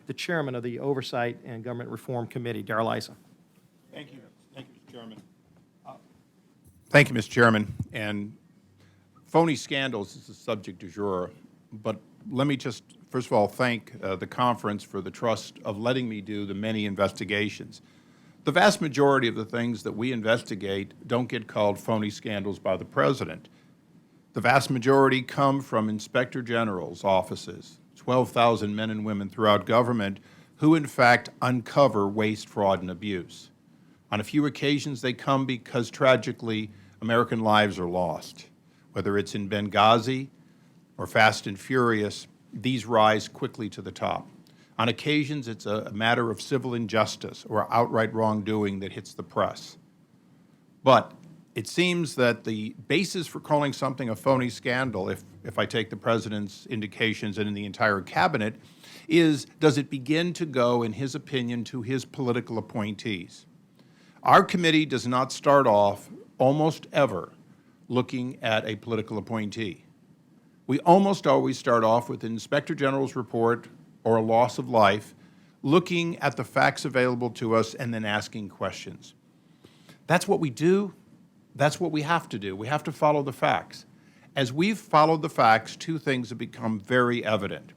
the chairman of the Oversight and Government Reform Committee, Darrell Issa. Thank you. Thank you, Mr. Chairman. Thank you, Mr. Chairman. And phony scandals is the subject du jour. But let me just, first of all, thank the conference for the trust of letting me do the many investigations. The vast majority of the things that we investigate don't get called phony scandals by the President. The vast majority come from Inspector General's offices, 12,000 men and women throughout government who, in fact, uncover waste, fraud, and abuse. On a few occasions, they come because, tragically, American lives are lost. Whether it's in Benghazi or Fast and Furious, these rise quickly to the top. On occasions, it's a matter of civil injustice or outright wrongdoing that hits the press. But it seems that the basis for calling something a phony scandal, if I take the President's indications and in the entire Cabinet, is does it begin to go, in his opinion, to his political appointees? Our committee does not start off almost ever looking at a political appointee. We almost always start off with an Inspector General's report or a loss of life, looking at the facts available to us and then asking questions. That's what we do. That's what we have to do. We have to follow the facts. As we've followed the facts, two things have become very evident.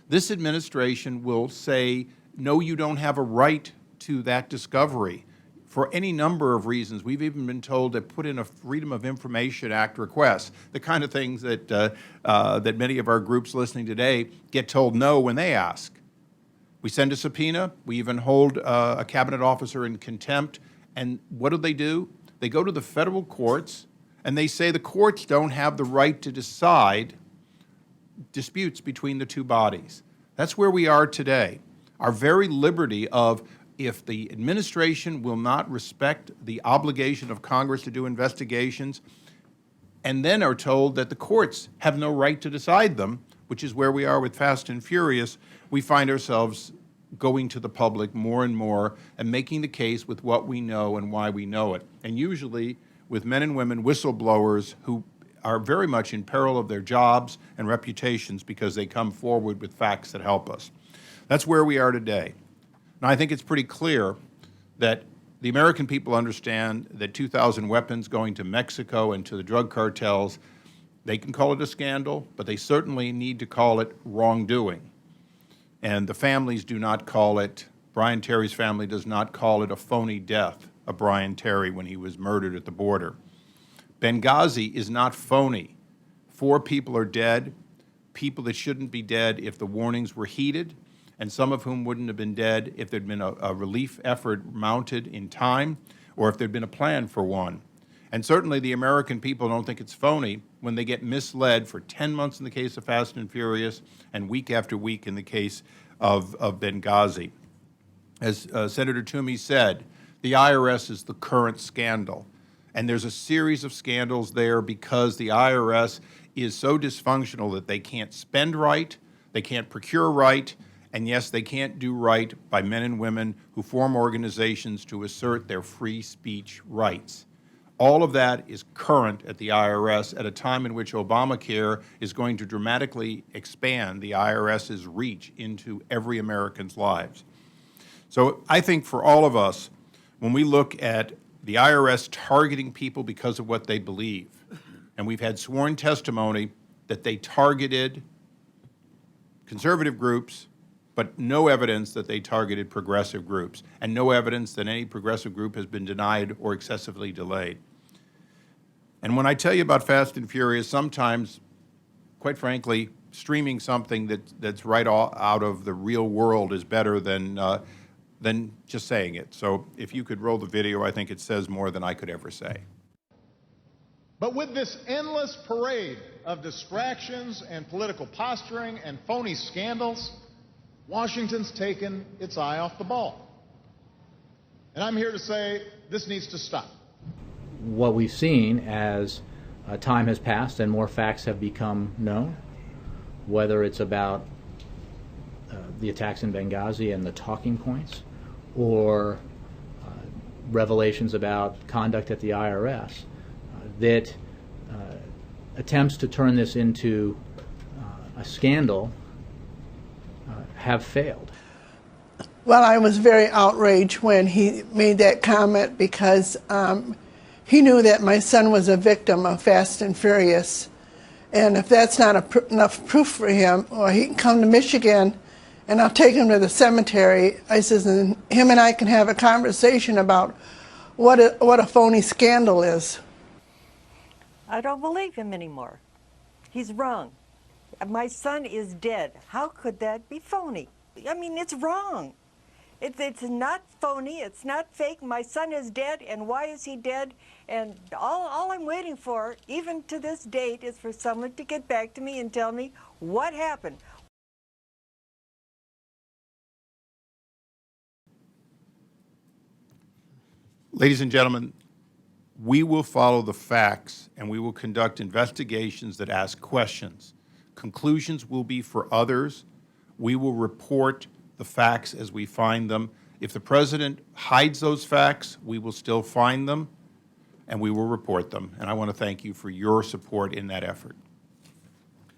This administration will say, no, you don't have a right to that discovery for any number of reasons. We've even been told to put in a Freedom of Information Act request, the kind of things that, that many of our groups listening today get told no when they ask. We send a subpoena. We even hold a cabinet officer in contempt. And what do? They go to the federal courts, and they say the courts don't have the right to decide disputes between the two bodies. That's where we are today. Our very liberty of, if the administration will not respect the obligation of Congress to do investigations, and then are told that the courts have no right to decide them, which is where we are with Fast and Furious, we find ourselves going to the public more and more and making the case with what we know and why we know it. And usually with men and women, whistleblowers, who are very much in peril of their jobs and reputations because they come forward with facts that help us. That's where we are today. Now, I think it's pretty clear that the American people understand that 2,000 weapons going to Mexico and to the drug cartels, they can call it a scandal, but they certainly need to call it wrongdoing. And the families do not call it, Brian Terry's family does not call it a phony death of Brian Terry when he was murdered at the border. Benghazi is not phony. 4 people are dead, people that shouldn't be dead if the warnings were heeded, and some of whom wouldn't have been dead if there'd been a relief effort mounted in time or if there'd been a plan for one. And certainly the American people don't think it's phony when they get misled for 10 months in the case of Fast and Furious and week after week in the case of Benghazi. As Senator Toomey said, the IRS is the current scandal. And there's a series of scandals there because the IRS is so dysfunctional that they can't spend right, they can't procure right, and yes, they can't do right by men and women who form organizations to assert their free speech rights. All of that is current at the IRS at a time in which Obamacare is going to dramatically expand the IRS's reach into every American's lives. So I think for all of us, when we look at the IRS targeting people because of what they believe, and we've had sworn testimony that they targeted conservative groups, but no evidence that they targeted progressive groups, and no evidence that any progressive group has been denied or excessively delayed. And when I tell you about Fast and Furious, sometimes, quite frankly, streaming something that's right out of the real world is better than just saying it. So if you could roll the video, I think it says more than I could ever say. But with this endless parade of distractions and political posturing and phony scandals, Washington's taken its eye off the ball. And I'm here to say this needs to stop. What we've seen as time has passed and more facts have become known, whether it's about the attacks in Benghazi and the talking points, or revelations about conduct at the IRS, that attempts to turn this into a scandal have failed. Well, I was very outraged when he made that comment because he knew that my son was a victim of Fast and Furious. And if that's not enough proof for him, well, he can come to Michigan and I'll take him to the cemetery. I says, and him and I can have a conversation about what a phony scandal is. I don't believe him anymore. He's wrong. My son is dead. How could that be phony? I mean, it's wrong. It's not phony. It's not fake. My son is dead, and why is he dead? And all I'm waiting for, even to this date, is for someone to get back to me and tell me what happened. Ladies and gentlemen, we will follow the facts and we will conduct investigations that ask questions. Conclusions will be for others. We will report the facts as we find them. If the President hides those facts, we will still find them and we will report them. And I want to thank you for your support in that effort.